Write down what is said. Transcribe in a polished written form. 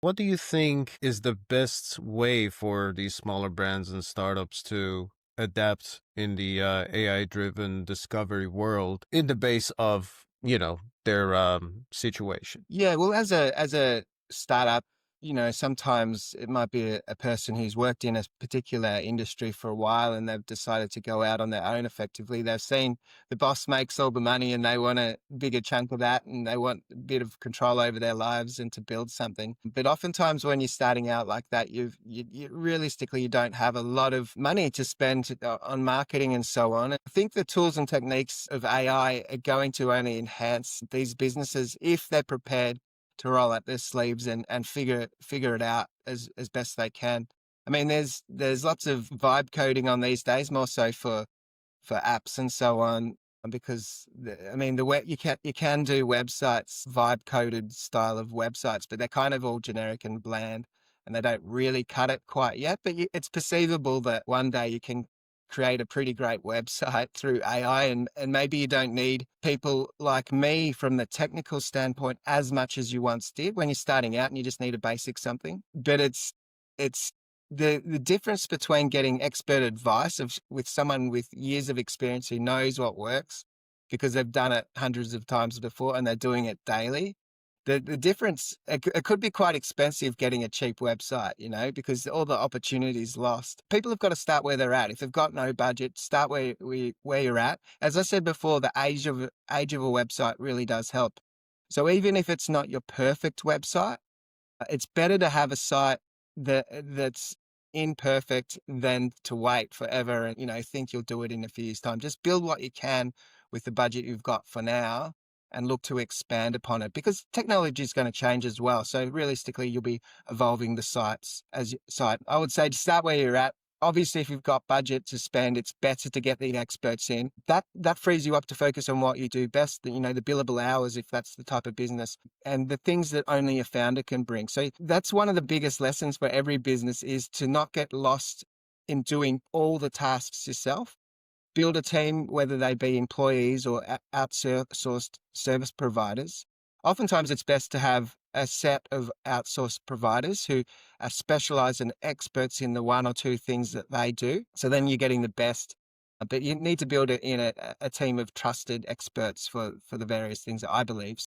What do you think is the best way for these smaller brands and startups to adapt in the AI-driven discovery world in the base of, their situation? Yeah, well, as a startup, sometimes it might be a person who's worked in a particular industry for a while and they've decided to go out on their own effectively. They've seen the boss makes all the money and they want a bigger chunk of that and they want a bit of control over their lives and to build something. But oftentimes when you're starting out like that, you realistically you don't have a lot of money to spend on marketing and so on. I think the tools and techniques of AI are going to only enhance these businesses if they're prepared to roll up their sleeves and figure it out as best they can. I mean, there's lots of vibe coding on these days, more so for apps and so on, because I mean the web you can do websites vibe coded style of websites, but they're kind of all generic and bland, and they don't really cut it quite yet. But it's perceivable that one day you can create a pretty great website through AI, and maybe you don't need people like me from the technical standpoint as much as you once did when you're starting out and you just need a basic something. But it's the difference between getting expert advice with someone with years of experience who knows what works because they've done it hundreds of times before and they're doing it daily. The difference, it could be quite expensive getting a cheap website, because all the opportunities lost. People have got to start where they're at. If they've got no budget, start where you're at. As I said before, the age of a website really does help. So even if it's not your perfect website, it's better to have a site that's imperfect than to wait forever and think you'll do it in a few years' time. Just build what you can with the budget you've got for now and look to expand upon it, because technology is going to change as well. So realistically, you'll be evolving the site. I would say to start where you're at. Obviously, if you've got budget to spend, it's better to get the experts in. That frees you up to focus on what you do best, the billable hours, if that's the type of business, and the things that only a founder can bring. So that's one of the biggest lessons for every business, is to not get lost in doing all the tasks yourself. Build a team, whether they be employees or outsourced service providers. Oftentimes it's best to have a set of outsourced providers who are specialized and experts in the one or two things that they do. So then you're getting the best, but you need to build it in a team of trusted experts for the various things, I believe.